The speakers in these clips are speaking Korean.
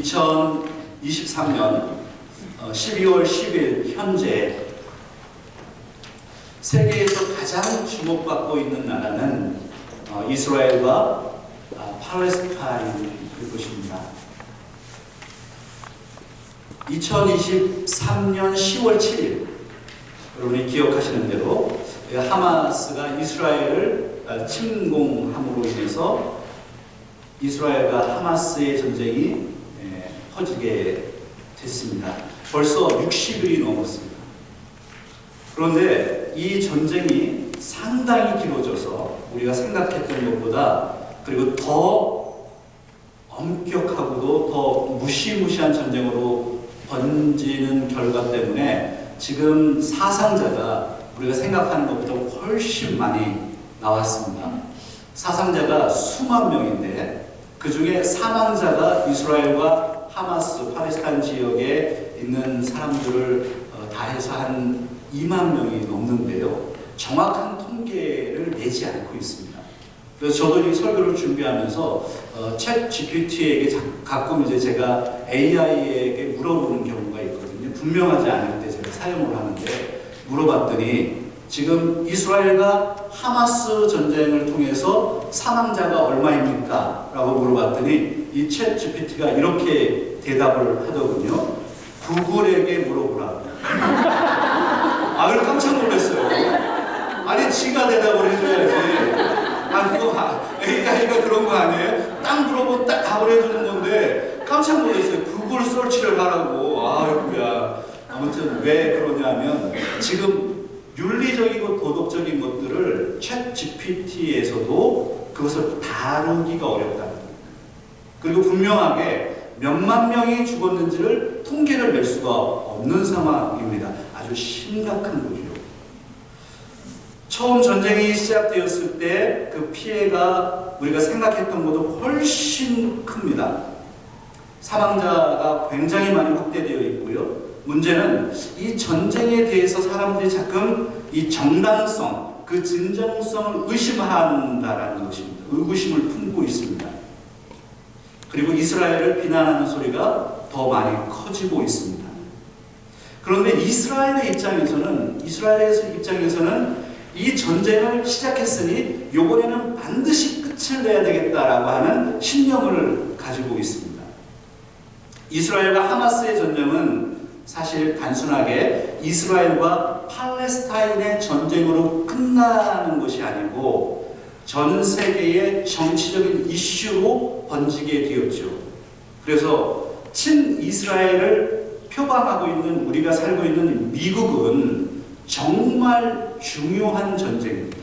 2023년 12월 10일 현재 세계에서 가장 주목받고 있는 나라는 이스라엘과 팔레스타인일 것입니다. 2023년 10월 7일 여러분이 기억하시는 대로 하마스가 이스라엘을 침공함으로 인해서 이스라엘과 하마스의 전쟁이 퍼지게 됐습니다. 벌써 60일이 넘었습니다. 그런데 이 전쟁이 상당히 길어져서 우리가 생각했던 것보다 그리고 더 엄격하고도 더 무시무시한 전쟁으로 번지는 결과 때문에 지금 사상자가 우리가 생각하는 것보다 훨씬 많이 나왔습니다. 사상자가 수만 명인데 그 중에 사망자가 이스라엘과 하마스, 팔레스타인 지역에 있는 사람들을 다 해서 한 2만 명이 넘는데요. 정확한 통계를 내지 않고 있습니다. 그래서 저도 이 설교를 준비하면서 챗 GPT에게 가끔 이제 제가 AI에게 물어보는 경우가 있거든요. 분명하지 않을 때 제가 사용을 하는데 물어봤더니 지금 이스라엘과 하마스 전쟁을 통해서 사망자가 얼마입니까? 라고 물어봤더니 이 챗 GPT가 이렇게 대답을 하더군요. 구글에게 물어보라. 그걸 깜짝 놀랐어요. 아니 지가 대답을 해줘야지. 그거 AI가 그런 거 아니에요? 딱 물어보면 딱 답을 해주는 건데 깜짝 놀랐어요. 구글 서치를 하라고. 아이고야. 아무튼 왜 그러냐면 지금 윤리적이고 도덕적인 것들을 챗 GPT에서도 그것을 다루기가 어렵다. 그리고 분명하게 몇만 명이 죽었는지를 통계를 낼 수가 없는 상황입니다. 아주 심각한 거죠. 처음 전쟁이 시작되었을 때 그 피해가 우리가 생각했던 것보다 훨씬 큽니다. 사망자가 굉장히 많이 확대되어 있고요. 문제는 이 전쟁에 대해서 사람들이 자꾸 이 정당성, 그 진정성을 의심한다라는 것입니다. 의구심을 품고 있습니다. 그리고 이스라엘을 비난하는 소리가 더 많이 커지고 있습니다. 그런데 이스라엘의 입장에서는 이 전쟁을 시작했으니 이번에는 반드시 끝을 내야 되겠다라고 하는 신념을 가지고 있습니다. 이스라엘과 하마스의 전쟁은 사실 단순하게 이스라엘과 팔레스타인의 전쟁으로 끝나는 것이 아니고 전 세계의 정치적인 이슈로 번지게 되었죠. 그래서 친이스라엘을 표방하고 있는 우리가 살고 있는 미국은 정말 중요한 전쟁입니다.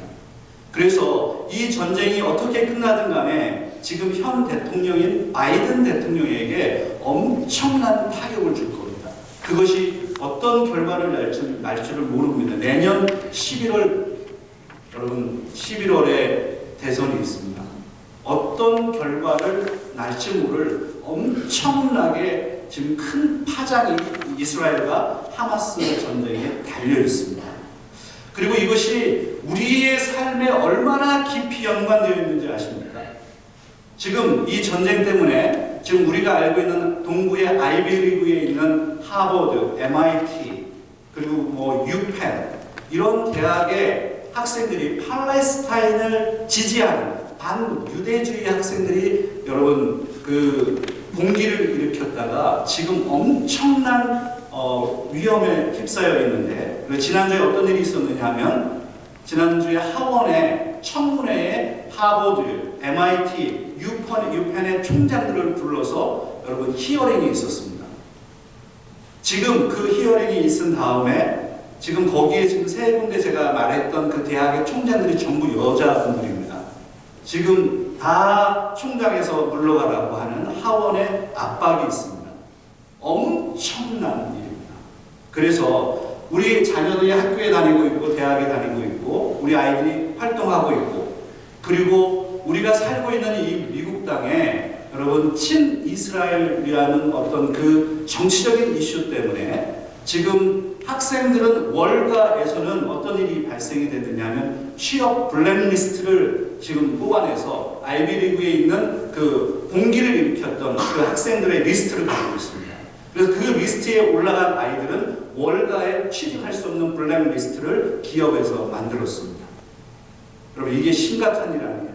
그래서 이 전쟁이 어떻게 끝나든 간에 지금 현 대통령인 바이든 대통령에게 엄청난 타격을 줄 겁니다. 그것이 어떤 결과를 날 줄을 모릅니다. 내년 11월, 여러분 11월에 대선이 있습니다. 어떤 결과를 날지 모를 엄청나게 지금 큰 파장이 이스라엘과 하마스 전쟁에 달려 있습니다. 그리고 이것이 우리의 삶에 얼마나 깊이 연관되어 있는지 아십니까? 지금 이 전쟁 때문에 지금 우리가 알고 있는 동부의 아이비리그에 있는 하버드, MIT, 그리고 유펜 이런 대학의 학생들이 팔레스타인을 지지하는 반유대주의 학생들이 여러분 그 봉기를 일으켰다가 지금 엄청난 위험에 휩싸여 있는데 지난주에 어떤 일이 있었느냐 하면 지난주에 하원의 청문회에 하버드, MIT, 유펜의 총장들을 불러서 여러분 히어링이 있었습니다. 지금 그 히어링이 있은 다음에 지금 거기에 지금 세 군데 제가 말했던 그 대학의 총장들이 전부 여자분들입니다. 지금 다 총장에서 물러가라고 하는 하원의 압박이 있습니다. 엄청난 일입니다. 그래서 우리 자녀들이 학교에 다니고 있고 대학에 다니고 있고 우리 아이들이 활동하고 있고 그리고 우리가 살고 있는 이 미국 땅에 여러분 친이스라엘이라는 어떤 그 정치적인 이슈 때문에 지금 학생들은 월가에서는 어떤 일이 발생이 됐느냐면 취업 블랙리스트를 지금 뽑아내서 아이비리그에 있는 그 공기를 일으켰던 그 학생들의 리스트를 가지고 있습니다. 그래서 그 리스트에 올라간 아이들은 월가에 취직할 수 없는 블랙리스트를 기업에서 만들었습니다. 여러분, 이게 심각한 일 아니에요?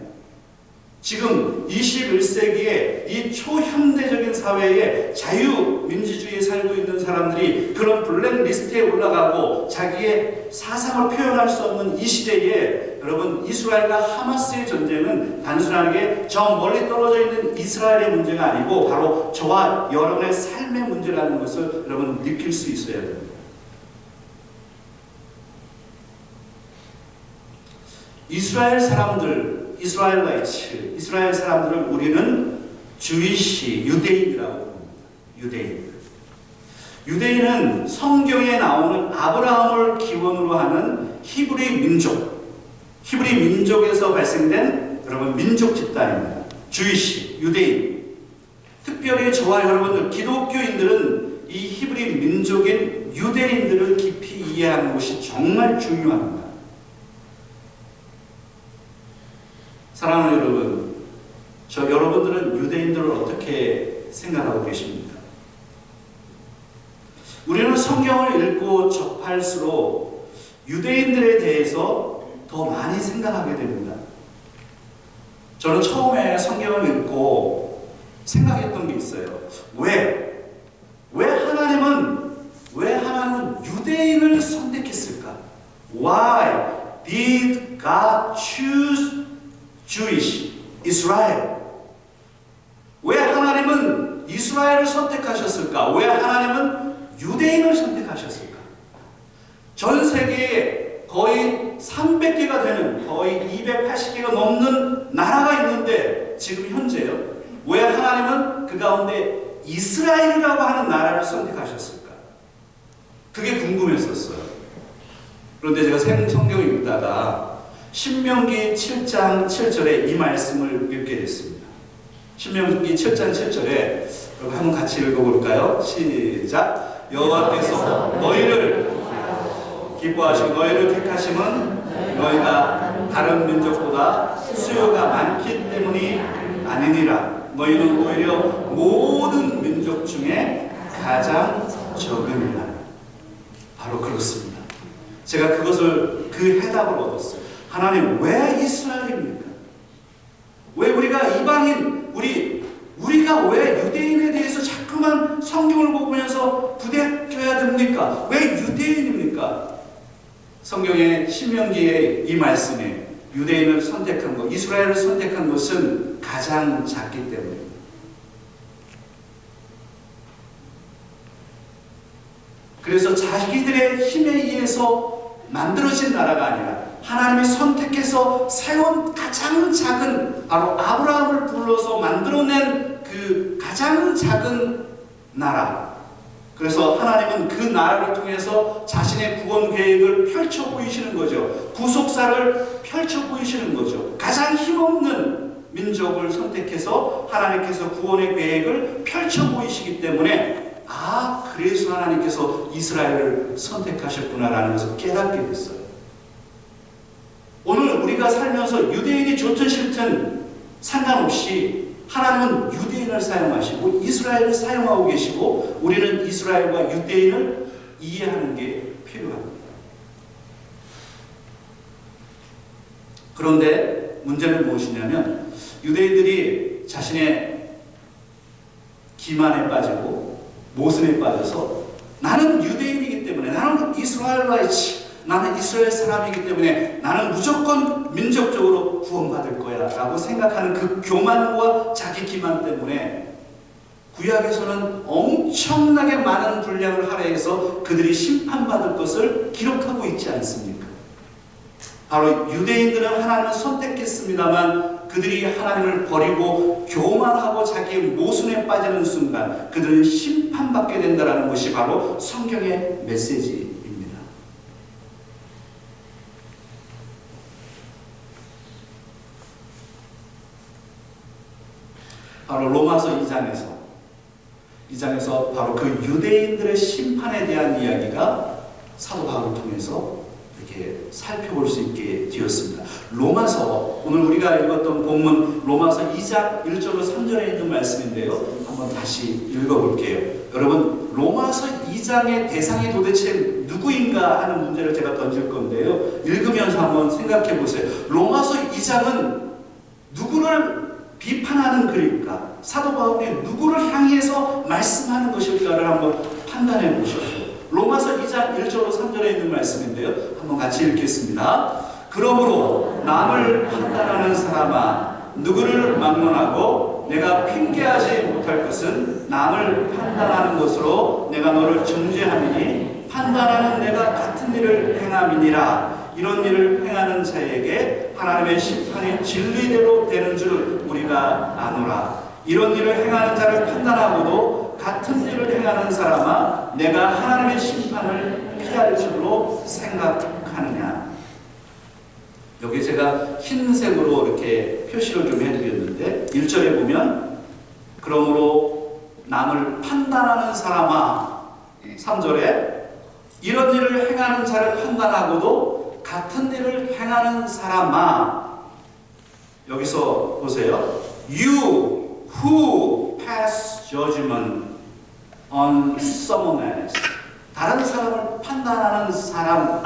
지금 21세기에 이 초현대적인 사회에 자유민주주의에 살고 있는 사람들이 그런 블랙리스트에 올라가고 자기의 사상을 표현할 수 없는 이 시대에, 여러분, 이스라엘과 하마스의 전쟁은 단순하게 저 멀리 떨어져 있는 이스라엘의 문제가 아니고 바로 저와 여러분의 삶의 문제라는 것을 여러분 느낄 수 있어야 됩니다. 이스라엘 사람들, 이스라엘라이츠, 이스라엘 사람들을 우리는 주이시, 유대인이라고 부릅니다. 유대인. 유대인은 성경에 나오는 아브라함을 기원으로 하는 히브리 민족, 히브리 민족에서 발생된 여러분 민족 집단입니다. 주이시, 유대인. 특별히 저와 여러분들 기독교인들은 이 히브리 민족인 유대인들을 깊이 이해하는 것이 정말 중요합니다. 사랑하는 여러분, 여러분들은 유대인들을 어떻게 생각하고 계십니까? 우리는 성경을 읽고 접할수록 유대인들에 대해서 더 많이 생각하게 됩니다. 저는 처음에 성경을 읽고 생각했던 게 있어요. 왜 하나님은 유대인을 선택했을까? Why did God choose Jewish, Israel? 왜 하나님은 이스라엘을 선택하셨을까? 왜 하나님은 유대인을 선택하셨을까? 전 세계에 거의 300개가 되는, 거의 280개가 넘는 나라가 있는데 지금 현재요. 왜 하나님은 그 가운데 이스라엘이라고 하는 나라를 선택하셨을까? 그게 궁금했었어요. 그런데 제가 성경을 읽다가 신명기 7장 7절에 이 말씀을 읽게 됐습니다. 신명기 7장 7절에 여러분 한번 같이 읽어볼까요? 시작. 여호와께서 너희를 기뻐하시고 너희를 택하심은 너희가 다른 민족보다 수요가 많기 때문이 아니니라. 너희는 오히려 모든 민족 중에 가장 적으니라. 바로 그렇습니다. 제가 그 해답을 얻었어요. 하나님, 왜 이스라엘입니까? 왜 우리가 이방인, 우리가 왜 유대인에 대해서 자꾸만 성경을 보면서 부대껴야 됩니까? 왜 유대인입니까? 성경의 신명기의 이 말씀에 유대인을 선택한 것, 이스라엘을 선택한 것은 가장 작기 때문입니다. 그래서 자기들의 힘에 의해서 만들어진 나라가 아니라 하나님이 선택해서 세운 가장 작은, 바로 아브라함을 불러서 만들어낸 그 가장 작은 나라. 그래서 하나님은 그 나라를 통해서 자신의 구원 계획을 펼쳐 보이시는 거죠. 구속사를 펼쳐 보이시는 거죠. 가장 힘없는 민족을 선택해서 하나님께서 구원의 계획을 펼쳐 보이시기 때문에, 그래서 하나님께서 이스라엘을 선택하셨구나라는 것을 깨닫게 됐어요. 오늘 우리가 살면서 유대인이 좋든 싫든 상관없이 하나님은 유대인을 사용하시고 이스라엘을 사용하고 계시고, 우리는 이스라엘과 유대인을 이해하는 게 필요합니다. 그런데 문제는 무엇이냐면, 유대인들이 자신의 기만에 빠지고 모순에 빠져서 나는 유대인이기 때문에, 나는 이스라엘라이츠, 나는 이스라엘 사람이기 때문에 나는 무조건 민족적으로 구원받을 거야 라고 생각하는 그 교만과 자기 기만 때문에 구약에서는 엄청나게 많은 분량을 할애해서 그들이 심판받을 것을 기록하고 있지 않습니까? 바로 유대인들은 하나님을 선택했습니다만 그들이 하나님을 버리고 교만하고 자기의 모순에 빠지는 순간 그들은 심판받게 된다는 것이 바로 성경의 메시지. 바로 로마서 2장에서 바로 그 유대인들의 심판에 대한 이야기가 사도 바울을 통해서 이렇게 살펴볼 수 있게 되었습니다. 로마서, 오늘 우리가 읽었던 본문 로마서 2장 1절로 3절에 있는 말씀인데요. 한번 다시 읽어볼게요. 여러분, 로마서 2장의 대상이 도대체 누구인가 하는 문제를 제가 던질 건데요. 읽으면서 한번 생각해 보세요. 로마서 2장은 누구를 비판하는 글일까? 사도 바울이 누구를 향해서 말씀하는 것일까를 한번 판단해 보십시오. 로마서 2장 1절로 3절에 있는 말씀인데요. 한번 같이 읽겠습니다. 그러므로 남을 판단하는 사람아, 누구를 막론하고 내가 핑계하지 못할 것은 남을 판단하는 것으로 내가 너를 정죄함이니 판단하는 내가 같은 일을 행함이니라. 이런 일을 행하는 자에게 하나님의 심판이 진리대로 되는 줄 우리가 아노라. 이런 일을 행하는 자를 판단하고도 같은 일을 행하는 사람아, 내가 하나님의 심판을 피할 줄로 생각하느냐. 여기 제가 흰색으로 이렇게 표시를 좀 해드렸는데 1절에 보면 그러므로 남을 판단하는 사람아, 3절에 이런 일을 행하는 자를 판단하고도 같은 일을 행하는 사람아. 여기서 보세요. You who pass judgment on someone else. 다른 사람을 판단하는 사람,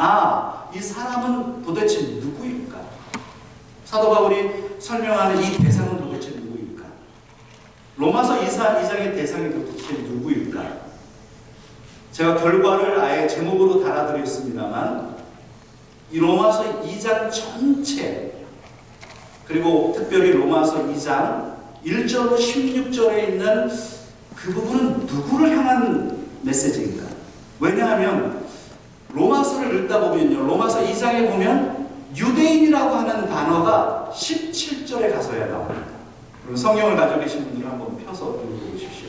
이 사람은 도대체 누구일까? 사도 바울이 설명하는 이 대상은 도대체 누구일까? 로마서 2장의 대상이 도대체 누구일까? 제가 결과를 아예 제목으로 달아드렸습니다만 이 로마서 2장 전체, 그리고 특별히 로마서 2장 1절로 16절에 있는 그 부분은 누구를 향한 메시지인가? 왜냐하면 로마서를 읽다 보면요, 로마서 2장에 보면 유대인이라고 하는 단어가 17절에 가서야 나옵니다. 그럼 성경을 가지고 계신 분들은 한번 펴서 읽어보십시오.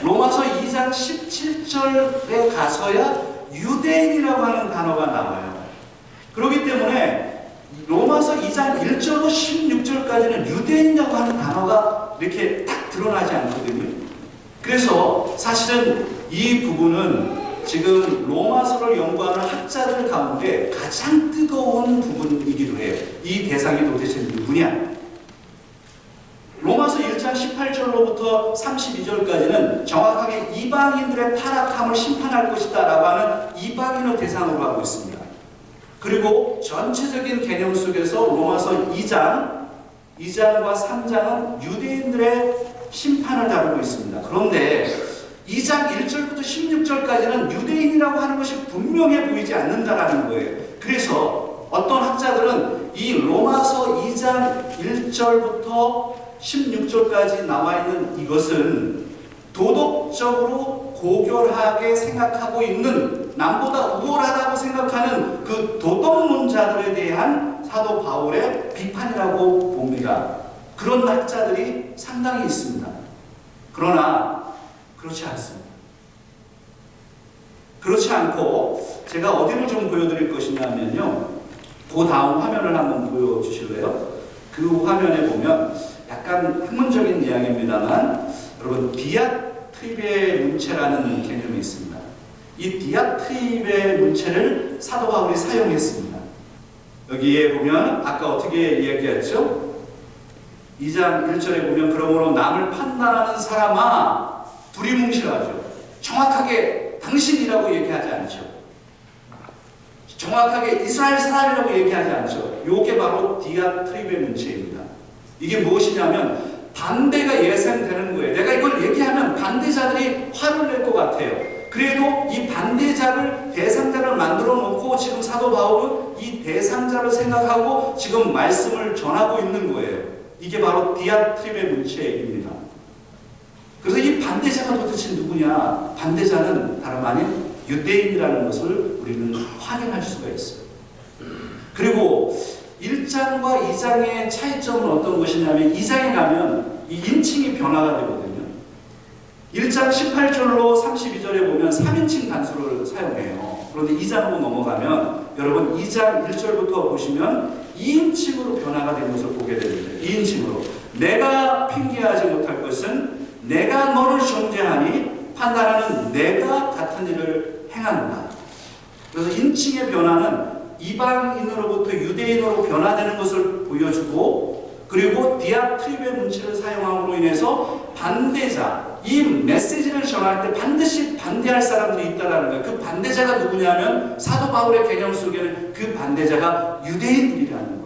로마서 2장 17절에 가서야 유대인이라고 하는 단어가 나와요. 그렇기 때문에 로마서 2장 1절로 16절까지는 유대인이라고 하는 단어가 이렇게 딱 드러나지 않거든요. 그래서 사실은 이 부분은 지금 로마서를 연구하는 학자들 가운데 가장 뜨거운 부분이기도 해요. 이 대상이 도대체 누구냐? 로마서 1장 18절로부터 32절까지는 정확하게 이방인들의 타락함을 심판할 것이다 라고 하는 이방인을 대상으로 하고 있습니다. 그리고 전체적인 개념 속에서 로마서 2장과 3장은 유대인들의 심판을 다루고 있습니다. 그런데 2장 1절부터 16절까지는 유대인이라고 하는 것이 분명해 보이지 않는다라는 거예요. 그래서 어떤 학자들은 이 로마서 2장 1절부터 16절까지 나와 있는 이것은 도덕적으로 고결하게 생각하고 있는, 남보다 우월하다고 생각하는 그 도덕론자들에 대한 사도 바울의 비판이라고 봅니다. 그런 학자들이 상당히 있습니다. 그러나 그렇지 않습니다. 그렇지 않고 제가 어디를 좀 보여드릴 것이냐면요, 그 다음 화면을 한번 보여주실래요? 그 화면에 보면 약간 학문적인 이야기입니다만, 여러분 디아트립의 문체라는 개념이 있습니다. 이 디아트립의 문체를 사도 바울이 사용했습니다. 여기에 보면 아까 어떻게 이야기했죠? 2장 1절에 보면 그러므로 남을 판단하는 사람아, 두리뭉실하죠. 정확하게 당신이라고 얘기하지 않죠. 정확하게 이스라엘 사람이라고 얘기하지 않죠. 이게 바로 디아트립의 문체입니다. 이게 무엇이냐면 반대가 예상되는 거예요. 내가 이걸 얘기하면 반대자들이 화를 낼 것 같아요. 그래도 이 반대자를, 대상자를 만들어 놓고 지금 사도 바울은 이 대상자를 생각하고 지금 말씀을 전하고 있는 거예요. 이게 바로 디아트립의 문체입니다. 그래서 이 반대자가 도대체 누구냐? 반대자는 다름 아닌 유대인이라는 것을 우리는 확인할 수가 있어요. 그리고 1장과 2장의 차이점은 어떤 것이냐면 2장에 가면 이 인칭이 변화가 되거든요. 1장 18절로 32절에 보면 3인칭 단수를 사용해요. 그런데 2장으로 넘어가면 여러분 2장 1절부터 보시면 2인칭으로 변화가 되는 것을 보게 됩니다. 2인칭으로 내가 핑계하지 못할 것은 내가 너를 정죄하니 판단하는 내가 같은 일을 행한다. 그래서 인칭의 변화는 이방인으로부터 유대인으로 변화되는 것을 보여주고, 그리고 디아트립의 문체를 사용함으로 인해서 반대자, 이 메시지를 전할 때 반드시 반대할 사람들이 있다는 거예요. 그 반대자가 누구냐면 사도 바울의 개념 속에는 그 반대자가 유대인들이라는 거예요.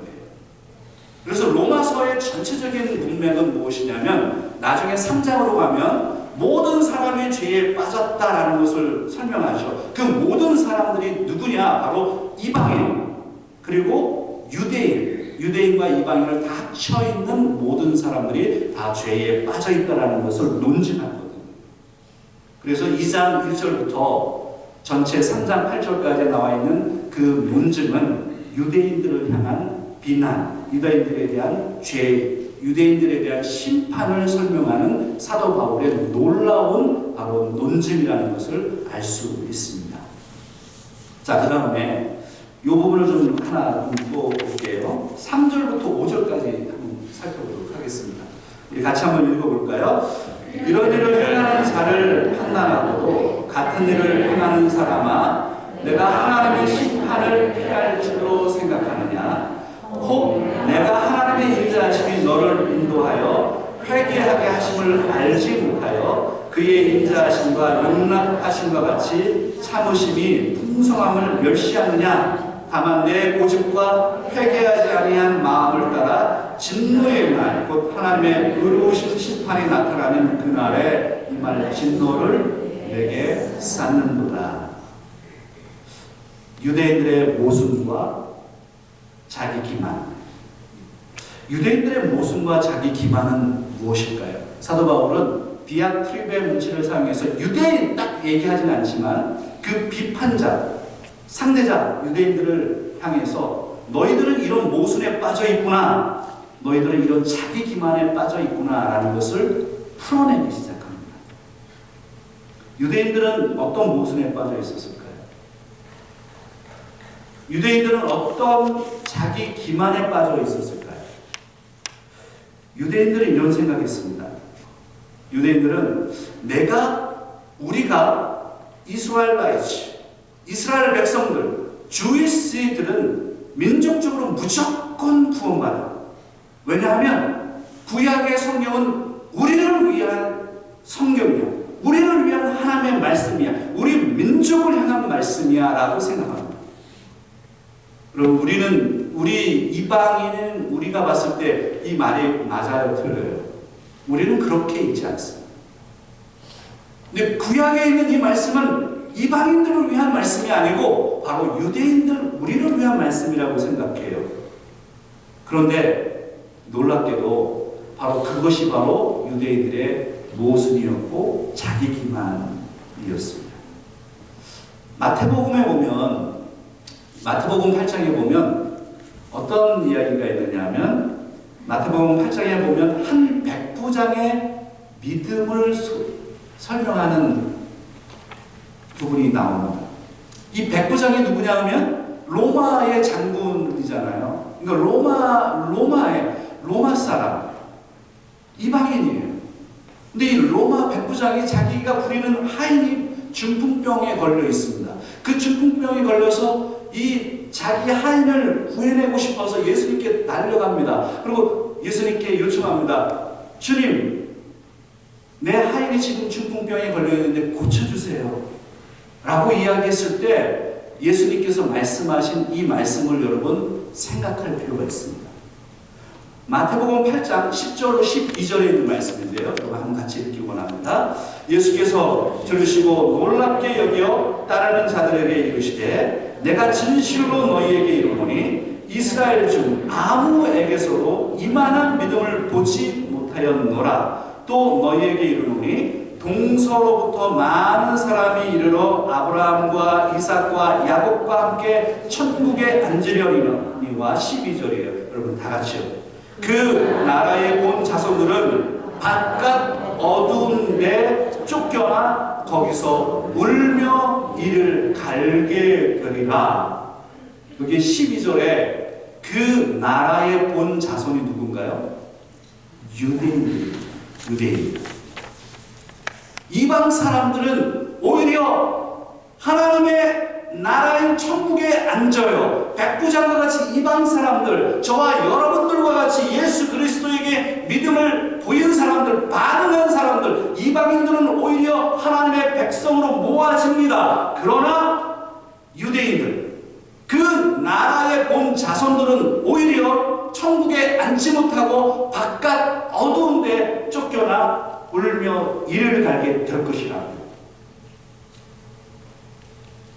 그래서 로마서의 전체적인 문맥은 무엇이냐면 나중에 3장으로 가면 모든 사람이 죄에 빠졌다라는 것을 설명하죠. 그 모든 사람들이 누구냐? 바로 이방인, 그리고 유대인과 이방인을 다 합쳐있는 모든 사람들이 다 죄에 빠져있다라는 것을 논증하거든요. 그래서 2장 1절부터 전체 3장 8절까지 나와 있는 그 논증은 유대인들을 향한 비난, 유대인들에 대한 죄, 유대인들에 대한 심판을 설명하는 사도 바울의 놀라운 바로 논증이라는 것을 알 수 있습니다. 자, 그 다음에 이 부분을 좀 하나 또 볼게요. 3절부터 5절까지 한번 살펴보도록 하겠습니다. 우리 같이 한번 읽어볼까요? 이런 일을 행하는 자를 판단하고도 같은 일을 행하는 사람아, 내가 하나님의 심판을 피할 줄로 생각하느냐? 혹 내가 하나님의 인자하심이 너를 인도하여 회개하게 하심을 알지 못하여 그의 인자하심과 용납하심과 같이 참으심이 풍성함을 멸시하느냐? 다만 내 고집과 회개하지 아니한 마음을 따라 진노의 날, 곧 하나님의 의로우신 심판이 나타나는 그날에 이말 진노를 내게 쌓는도다. 유대인들의 모순과 자기 기만. 유대인들의 모순과 자기 기만은 무엇일까요? 사도 바울은 디아트립의 문체를 사용해서 유대인 딱 얘기하진 않지만 그 비판자, 상대자 유대인들을 향해서 너희들은 이런 모순에 빠져 있구나, 너희들은 이런 자기 기만에 빠져 있구나 라는 것을 풀어내기 시작합니다. 유대인들은 어떤 모순에 빠져 있었을까요? 유대인들은 어떤 자기 기만에 빠져 있었을까요? 유대인들은 이런 생각했습니다. 유대인들은 우리가 이스라엘 백성들, 주이스들은 민족적으로 무조건 구원받아. 왜냐하면 구약의 성경은 우리를 위한 성경이야. 우리를 위한 하나님의 말씀이야. 우리 민족을 향한 말씀이야 라고 생각합니다. 그럼 우리 이방인은 우리가 봤을 때 이 말이 맞아요, 틀려요? 우리는 그렇게 읽지 않습니다. 근데 구약에 있는 이 말씀은 이방인들을 위한 말씀이 아니고 바로 유대인들, 우리를 위한 말씀이라고 생각해요. 그런데 놀랍게도 그것이 바로 유대인들의 모순이었고 자기 기만이었습니다. 마태복음 8장에 보면 어떤 이야기가 있느냐 하면 마태복음 8장에 보면 한 백부장의 믿음을 설명하는 부분이 나옵니다. 이 백부장이 누구냐 하면 로마의 장군이잖아요. 그러니까 로마 사람, 이방인이에요. 근데 이 로마 백부장이 자기가 부리는 하인이 중풍병에 걸려 있습니다. 그 중풍병에 걸려서 이 자기 하인을 구해내고 싶어서 예수님께 달려갑니다. 그리고 예수님께 요청합니다. 주님, 내 하인이 지금 중풍병에 걸려있는데 고쳐주세요 라고 이야기했을 때 예수님께서 말씀하신 이 말씀을 여러분 생각할 필요가 있습니다. 마태복음 8장 10절로 12절에 있는 말씀인데요. 여러분 한번 같이 읽기 원합니다. 예수께서 들으시고 놀랍게 여겨 따르는 자들에게 이르시되 내가 진실로 너희에게 이르노니 이스라엘 중 아무에게서도 이만한 믿음을 보지 못하였노라. 또 너희에게 이르노니 동서로부터 많은 사람이 이르러 아브라함과 이삭과 야곱과 함께 천국에 앉으려니와 12절이에요. 여러분 다 같이요. 그 나라에 본 자손들은 바깥 어두운 데 쫓겨나 거기서 울며 이를 갈게 되리라. 여기 12절에 그 나라에 본 자손이 누군가요? 유대인. 이방 사람들은 오히려 하나님의 나라인 천국에 앉아요. 백부장과 같이 이방 사람들, 저와 여러분들과 같이 예수 그리스도에게 믿음을 보인 사람들, 반응한 사람들, 이방인들은 오히려 하나님의 백성으로 모아집니다. 그러나 유대인들, 그 나라의 본 자손들은 오히려 천국에 앉지 못하고 바깥 어두운 데 쫓겨나 울며 이를 갈게 될 것이라.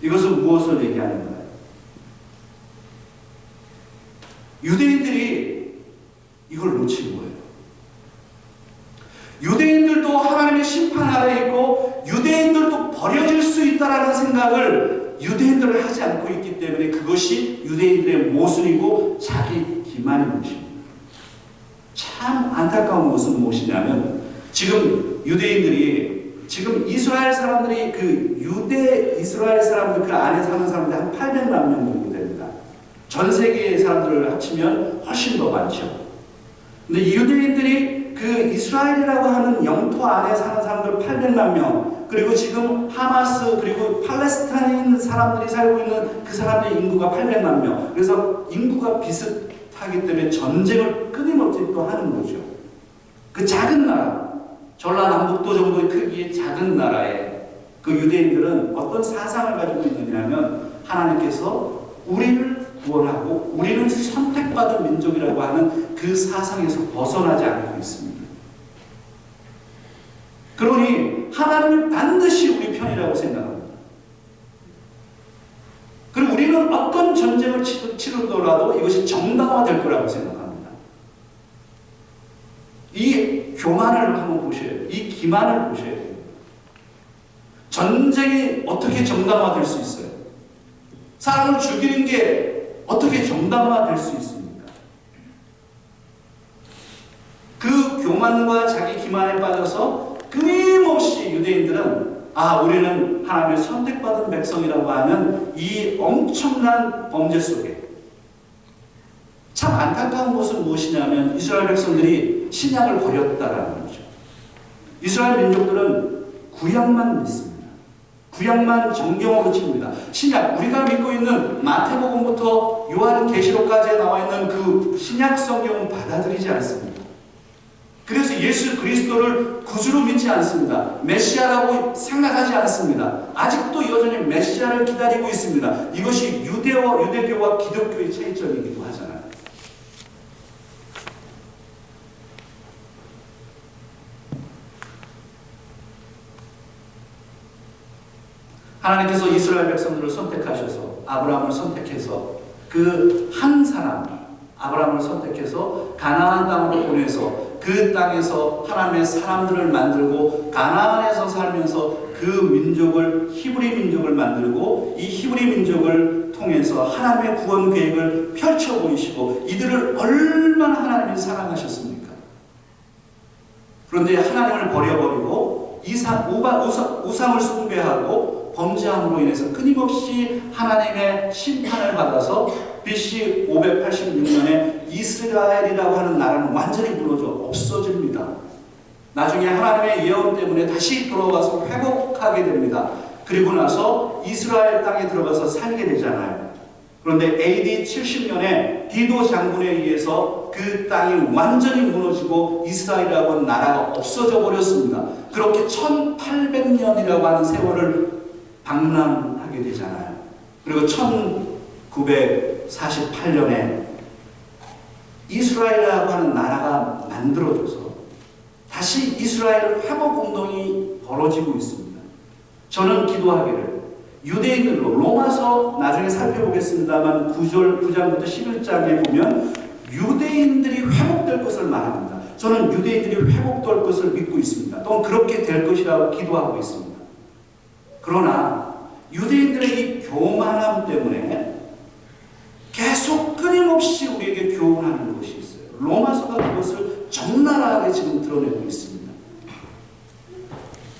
이것은 무엇을 얘기하는가요? 유대인들이 이걸 놓친 거예요. 유대인들도 하나님의 심판 아래에 있고 유대인들도 버려질 수 있다라는 생각을 유대인들은 하지 않고 있기 때문에 그것이 유대인들의 모순이고 자기 기만인 것입니다. 참 안타까운 것은 무엇이냐면 지금 유대인들이 지금 이스라엘 사람들이 그 유대 이스라엘 사람들 그 안에 사는 사람들이 한 800만 명 정도 됩니다. 전 세계의 사람들을 합치면 훨씬 더 많죠. 근데 유대인들이 그 이스라엘이라고 하는 영토 안에 사는 사람들 800만 명, 그리고 지금 하마스 그리고 팔레스타인에 있는 사람들이 살고 있는 그 사람들의 인구가 800만 명. 그래서 인구가 비슷하기 때문에 전쟁을 끊임없이 또 하는 거죠. 그 작은 나라, 전라남북도 정도의 크기의 작은 나라에 그 유대인들은 어떤 사상을 가지고 있느냐면 하나님께서 우리를 구원하고 우리는 선택받은 민족이라고 하는 그 사상에서 벗어나지 않고 있습니다. 그러니 하나님은 반드시 우리 편이라고 생각합니다. 그리고 우리는 어떤 전쟁을 치르더라도 이것이 정당화될 거라고 생각합니다. 이 교만을 한번 보셔야 돼요. 이 기만을 보셔야 돼요. 전쟁이 어떻게 정당화될 수 있어요? 사람을 죽이는 게 어떻게 정당화될 수 있습니까? 그 교만과 자기 기만에 빠져서 끊임없이 유대인들은 우리는 하나님의 선택받은 백성이라고 하는 이 엄청난 범죄 속에 참 안타까운 것은 무엇이냐면 이스라엘 백성들이 신약을 버렸다라는 거죠. 이스라엘 민족들은 구약만 믿습니다. 구약만 정경으로 칩니다. 신약, 우리가 믿고 있는 마태복음부터 요한계시록까지 나와 있는 그 신약 성경은 받아들이지 않습니다. 그래서 예수 그리스도를 구주로 믿지 않습니다. 메시아라고 생각하지 않습니다. 아직도 여전히 메시아를 기다리고 있습니다. 이것이 유대교와 기독교의 차이점이기도 하잖아요. 하나님께서 이스라엘 백성들을 선택하셔서 아브라함을 선택해서 그 한 사람 아브라함을 선택해서 가나안 땅으로 보내서 그 땅에서 하나님의 사람들을 만들고 가나안에서 살면서 그 민족을 히브리 민족을 만들고 이 히브리 민족을 통해서 하나님의 구원 계획을 펼쳐 보이시고 이들을 얼마나 하나님이 사랑하셨습니까? 그런데 하나님을 버려버리고 우상을 숭배하고 범죄함으로 인해서 끊임없이 하나님의 심판을 받아서 BC 586년에 이스라엘이라고 하는 나라는 완전히 무너져 없어집니다. 나중에 하나님의 예언 때문에 다시 돌아와서 회복하게 됩니다. 그리고 나서 이스라엘 땅에 들어가서 살게 되잖아요. 그런데 AD 70년에 디도 장군에 의해서 그 땅이 완전히 무너지고 이스라엘이라고 하는 나라가 없어져 버렸습니다. 그렇게 1800년이라고 하는 세월을 방랑하게 되잖아요. 그리고 1948년에 이스라엘이라고 하는 나라가 만들어져서 다시 이스라엘 회복 운동이 벌어지고 있습니다. 저는 기도하기를 유대인들로 로마서 나중에 살펴보겠습니다만 9장부터 11장에 보면 유대인들이 회복될 것을 말합니다. 저는 유대인들이 회복될 것을 믿고 있습니다. 또는 그렇게 될 것이라고 기도하고 있습니다. 그러나 유대인들의 이 교만함 때문에 계속 끊임없이 우리에게 교훈하는 것이 있어요. 로마서가 그것을 적나라하게 지금 드러내고 있습니다.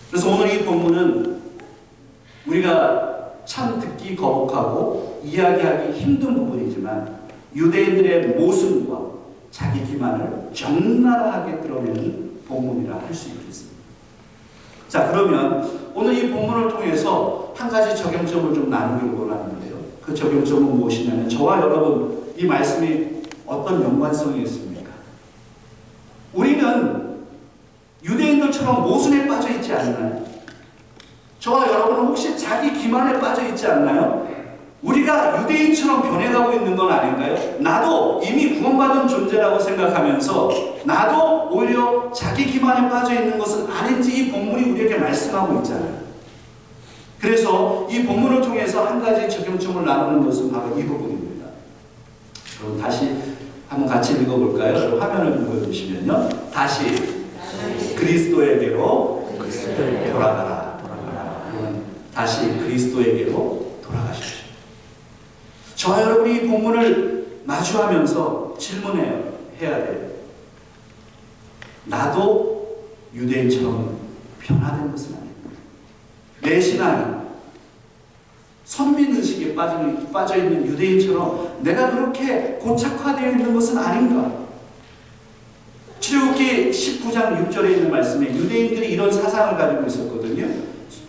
그래서 오늘 이 본문은 우리가 참 듣기 거북하고 이야기하기 힘든 부분이지만 유대인들의 모순과 자기 기만을 적나라하게 드러내는 본문이라 할 수 있겠습니다. 자, 그러면 오늘 이 본문을 통해서 한 가지 적용점을 좀 나누기를 원하는데요. 그 적용점은 무엇이냐면 저와 여러분 이 말씀이 어떤 연관성이 있습니까? 우리는 유대인들처럼 모순에 빠져 있지 않나요? 저와 여러분은 혹시 자기 기만에 빠져 있지 않나요? 우리가 유대인처럼 변해가고 있는 건 아닌가요? 나도 이미 구원받은 존재라고 생각하면서 나도 오히려 자기 기만에 빠져 있는 것은 아닌지 이 본문이 우리에게 말씀하고 있잖아요. 그래서 이 본문을 통해서 한 가지 적용점을 나누는 것은 바로 이 부분입니다. 그럼 다시 한번 같이 읽어볼까요? 화면을 보여주시면요. 다시 그리스도에게로 돌아가라. 다시 그리스도에게로 돌아가십시오. 저와 여러분이 이 본문을 마주하면서 질문해야 돼요. 나도 유대인처럼 변화된 것은 아닌가? 내 신앙이 선민의식에 빠져있는 유대인처럼 내가 그렇게 고착화되어 있는 것은 아닌가? 출애굽기 19장 6절에 있는 말씀에 유대인들이 이런 사상을 가지고 있었거든요.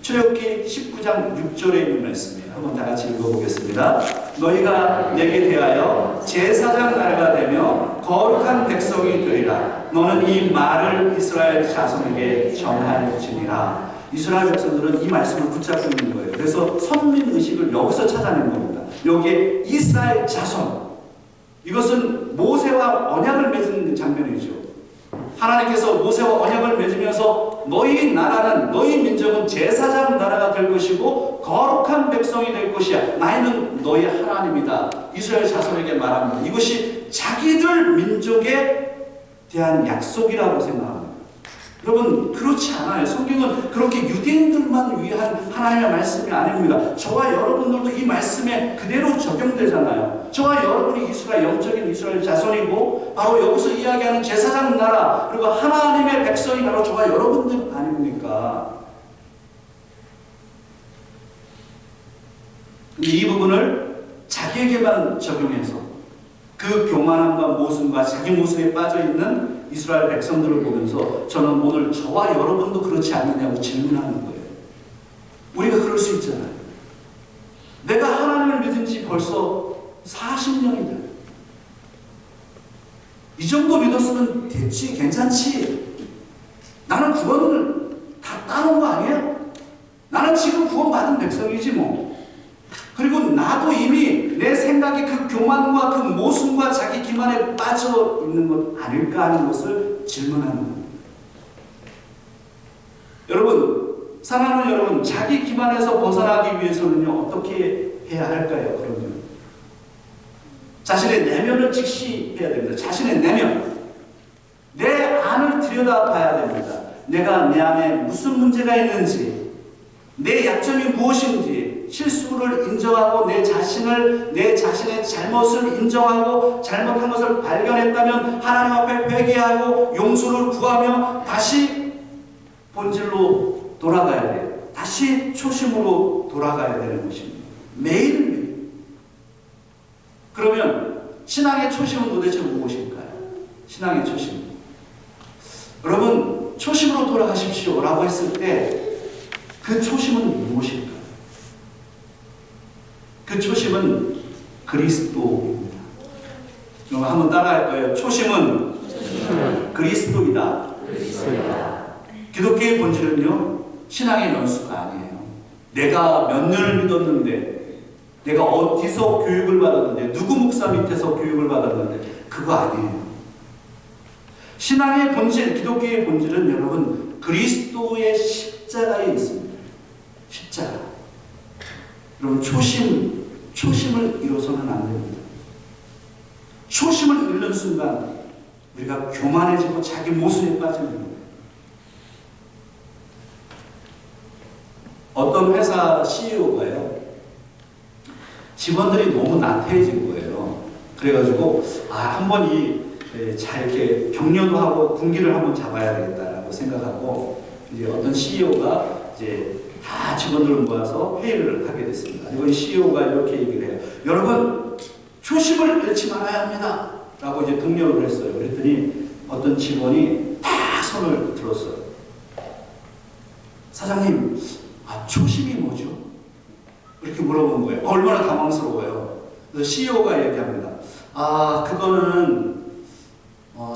출애굽기 19장 6절에 있는 말씀이에요. 한번 다 같이 읽어보겠습니다. 너희가 내게 대하여 제사장 나라가 되며 거룩한 백성이 되리라. 너는 이 말을 이스라엘 자손에게 전할지니라. 이스라엘 백성들은 이 말씀을 붙잡고 있는 거예요. 그래서 선민의식을 여기서 찾아낸 겁니다. 여기에 이스라엘 자손, 이것은 모세와 언약을 맺은 장면이죠. 하나님께서 모세와 언약을 맺으면서 너희 나라는, 너희 민족은 제사장 나라가 될 것이고 거룩한 백성이 될 것이야. 나는 너희 하나님이다. 이스라엘 자손에게 말합니다. 이것이 자기들 민족에 대한 약속이라고 생각합니다. 여러분, 그렇지 않아요. 성경은 그렇게 유대인들만 위한 하나님의 말씀이 아닙니다. 저와 여러분들도 이 말씀에 그대로 적용되잖아요. 저와 여러분이 이스라엘, 영적인 이스라엘 자손이고 바로 여기서 이야기하는 제사장 나라 그리고 하나님의 백성이 바로 저와 여러분들 아닙니까? 이 부분을 자기에게만 적용해서 그 교만함과 모순과 자기 모순에 빠져있는 이스라엘 백성들을 보면서 저는 오늘 저와 여러분도 그렇지 않느냐고 질문하는 거예요. 우리가 그럴 수 있잖아요. 내가 하나님을 믿은 지 벌써 40년이 돼요. 이 정도 믿었으면 됐지, 괜찮지. 나는 구원을 다 따놓은 거 아니야? 나는 지금 구원받은 백성이지 뭐. 그리고 나도 이미 내 생각이 그 교만과 그 모순과 자기 기만에 빠져 있는 것 아닐까 하는 것을 질문하는 겁니다. 여러분, 사랑하는 여러분, 자기 기만에서 벗어나기 위해서는요, 어떻게 해야 할까요? 그러면 자신의 내면을 직시해야 됩니다. 자신의 내면, 내 안을 들여다봐야 됩니다. 내가 내 안에 무슨 문제가 있는지, 내 약점이 무엇인지 실수를 인정하고 내 자신의 잘못을 인정하고 잘못한 것을 발견했다면 하나님 앞에 회개하고 용서를 구하며 다시 본질로 돌아가야 돼요. 다시 초심으로 돌아가야 되는 것입니다. 매일매일. 그러면 신앙의 초심은 도대체 무엇일까요? 신앙의 초심. 여러분, 초심으로 돌아가십시오 라고 했을 때 그 초심은 무엇일까요? 그 초심은 그리스도입니다. 여러분 한번 따라할 거예요. 초심은 그리스도이다. 기독교의 본질은요, 신앙의 연수가 아니에요. 내가 몇 년을 믿었는데, 내가 어디서 교육을 받았는데, 누구 목사 밑에서 교육을 받았는데, 그거 아니에요. 신앙의 본질, 기독교의 본질은 여러분 그리스도의 십자가에 있습니다. 십자가. 여러분 초심을 잃어서는 안 됩니다. 초심을 잃는 순간 우리가 교만해지고 자기 모순에 빠지는 겁니다. 어떤 회사 CEO가요, 직원들이 너무 나태해진 거예요. 그래가지고 한번 잘 이렇게 격려도 하고 군기를 한번 잡아야 되겠다라고 생각하고 이제 어떤 CEO가 이제 다 직원들을 모아서 회의를 하게 됐습니다. 이번 CEO가 이렇게 얘기를 해요. 여러분, 초심을 잃지 말아야 합니다. 라고 이제 독려를 했어요. 그랬더니 어떤 직원이 다 손을 들었어요. 사장님, 초심이 뭐죠? 이렇게 물어본 거예요. 얼마나 당황스러워요. 그래서 CEO가 얘기합니다. 아, 그거는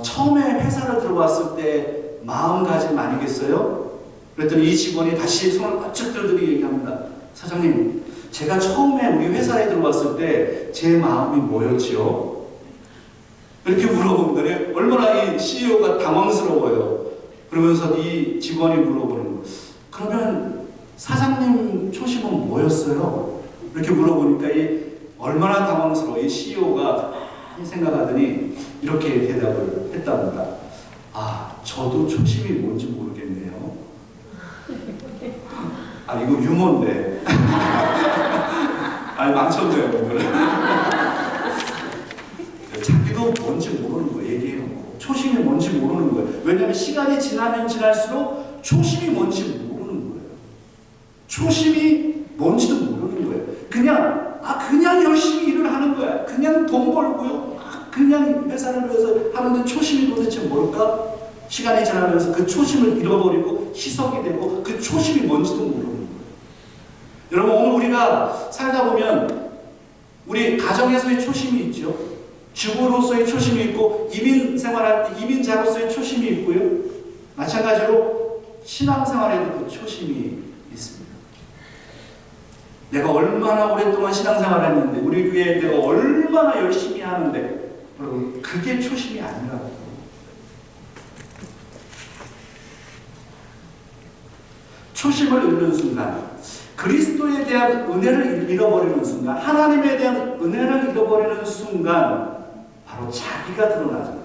처음에 회사를 들어왔을 때 마음가짐 아니겠어요? 그랬더니 이 직원이 다시 손을 바짝 들더니 얘기합니다. 사장님, 제가 처음에 우리 회사에 들어왔을 때 제 마음이 뭐였지요? 이렇게 물어본 거예요. 얼마나 이 CEO가 당황스러워요. 그러면서 이 직원이 물어보는 거예요. 그러면 사장님 초심은 뭐였어요? 이렇게 물어보니까 얼마나 당황스러워. 이 CEO가 생각하더니 이렇게 대답을 했답니다. 아, 저도 초심이 뭔지 모르겠네요. 아, 이거 유머인데. 아니, 망쳤네요, 오늘은. 자기도 뭔지 모르는 거예요, 얘기해놓고. 초심이 뭔지 모르는 거예요. 왜냐하면 시간이 지나면 지날수록 초심이 뭔지 모르는 거예요. 초심이 뭔지도 모르는 거예요. 그냥 열심히 일을 하는 거야. 그냥 돈 벌고요. 그냥 회사를 위해서 하는데 초심이 도대체 뭘까? 시간이 지나면서 그 초심을 잃어버리고 희석이 되고 그 초심이 뭔지도 모르는 거예요. 여러분, 오늘 우리가 살다 보면 우리 가정에서의 초심이 있죠. 주부로서의 초심이 있고 이민 생활할 때 이민자로서의 초심이 있고요. 마찬가지로 신앙생활에도 그 초심이 있습니다. 내가 얼마나 오랫동안 신앙생활을 했는데 우리 교회에 내가 얼마나 열심히 하는데 여러분, 그게 초심이 아니라고. 초심을 잃는 순간, 그리스도에 대한 은혜를 잃어버리는 순간, 하나님에 대한 은혜를 잃어버리는 순간 바로 자기가 드러나잖아요.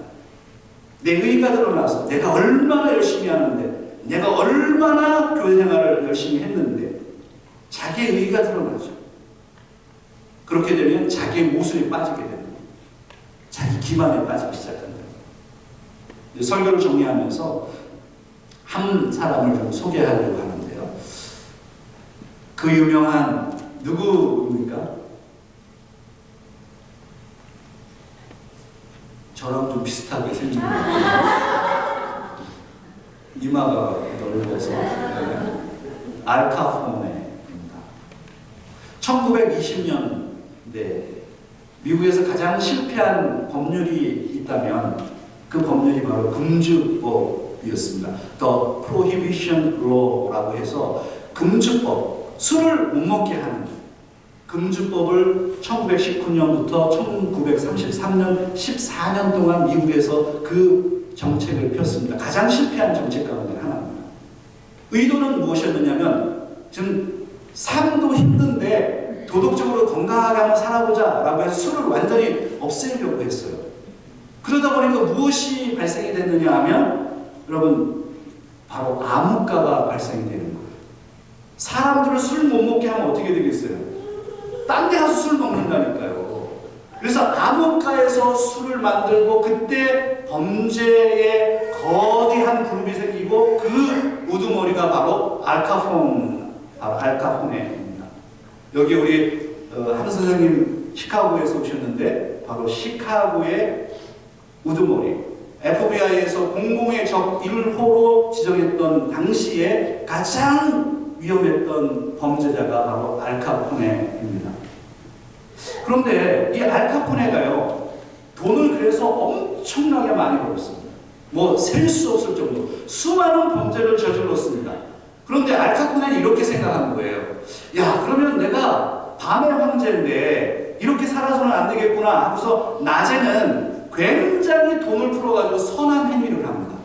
내 의가 드러나서 내가 얼마나 열심히 하는데, 내가 얼마나 교회 생활을 열심히 했는데 자기의 의가 드러나죠. 그렇게 되면 자기의 모순에 빠지게 됩니다. 자기 기만에 빠지기 시작한다. 설교를 정리하면서 한 사람을 좀 소개하려고 하는데요. 그 유명한 누구입니까? 저랑 좀 비슷하게 생긴 이마가 넓어서 알카포네입니다. 1920년대 미국에서 가장 실패한 법률이 있다면 그 법률이 바로 금주법이었습니다. The Prohibition Law라고 해서 금주법, 술을 못 먹게 하는 금주법을 1919년부터 1933년 14년 동안 미국에서 그 정책을 폈습니다. 가장 실패한 정책 가운데 하나입니다. 의도는 무엇이었느냐면 지금 삶도 힘든데 도덕적으로 건강하게 한번 살아보자 라고 해서 술을 완전히 없애려고 했어요. 그러다 보니까 무엇이 발생이 됐느냐 하면 여러분 바로 암흑가가 발생이 되는 거예요. 사람들을 술 못 먹게 하면 어떻게 되겠어요? 딴 데 가서 술 먹는다니까요. 그래서 암흑가에서 술을 만들고 그때 범죄의 거대한 그룹이 생기고 그 우두머리가 바로 알카포네입니다. 여기 우리 한 선생님 시카고에서 오셨는데 바로 시카고의 우두머리, FBI에서 공공의 적 1호로 지정했던 당시에 가장 위험했던 범죄자가 바로 알카포네입니다. 그런데 이 알카포네가요, 돈을 그래서 엄청나게 많이 벌었습니다. 뭐 셀 수 없을 정도 수많은 범죄를 저질렀습니다. 그런데 알카포네는 이렇게 생각한 거예요. 야, 그러면 내가 밤의 황제인데 이렇게 살아서는 안 되겠구나 하고서 낮에는 굉장히 돈을 풀어가지고 선한 행위를 합니다.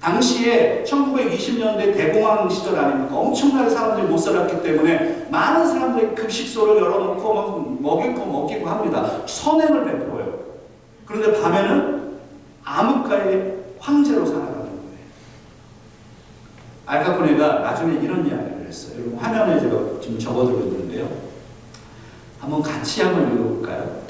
당시에 1920년대 대공황 시절 아닙니까? 엄청나게 사람들이 못 살았기 때문에 많은 사람들이 급식소를 열어놓고 먹일 거 먹이고 합니다. 선행을 베풀어요. 그런데 밤에는 암흑가의 황제로 살아가는 거예요. 알카포네가 나중에 이런 이야기를 했어요. 여러분 화면에 제가 지금 적어두고 있는데요. 한번 같이 한번 읽어볼까요?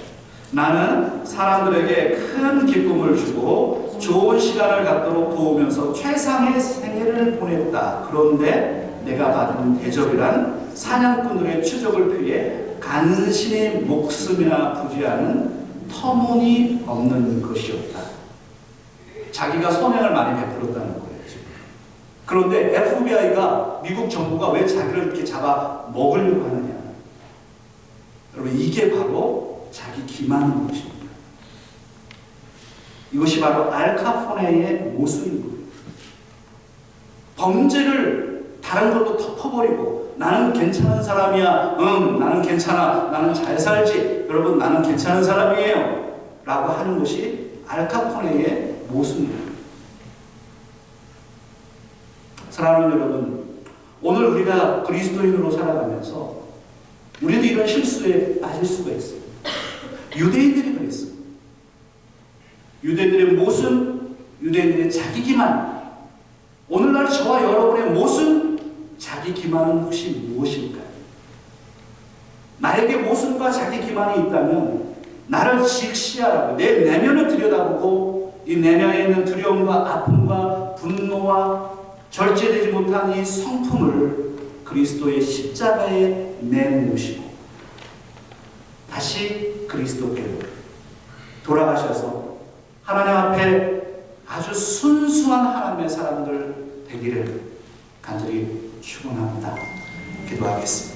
나는 사람들에게 큰 기쁨을 주고 좋은 시간을 갖도록 도우면서 최상의 생애를 보냈다. 그런데 내가 받은 대접이란 사냥꾼들의 추적을 피해 간신히 목숨이나 부지하는 터무니없는 것이었다. 자기가 선행을 많이 베풀었다는 거예요. 그런데 FBI가 미국 정부가 왜 자기를 이렇게 잡아 먹으려고 하느냐? 여러분, 이게 바로 자기 기만인 것입니다. 이것이 바로 알카포네의 모습인 거예요. 범죄를 다른 걸로 덮어버리고 나는 괜찮은 사람이야. 나는 괜찮아. 나는 잘 살지. 여러분, 나는 괜찮은 사람이에요. 라고 하는 것이 알카포네의 모습입니다. 사랑하는 여러분, 오늘 우리가 그리스도인으로 살아가면서 우리도 이런 실수에 빠질 수가 있어요. 유대인들이 그랬어요. 유대인들의 모습, 유대인들의 자기 기만. 오늘날 저와 여러분의 모습, 자기 기만은 혹시 무엇일까요? 나에게 모습과 자기 기만이 있다면 나를 직시하라고, 내 내면을 들여다보고 이 내면에 있는 두려움과 아픔과 분노와 절제되지 못한 이 성품을 그리스도의 십자가에 내모시고 다시 그리스도께로 돌아가셔서 하나님 앞에 아주 순수한 하나님의 사람들 되기를 간절히 축원합니다. 기도하겠습니다.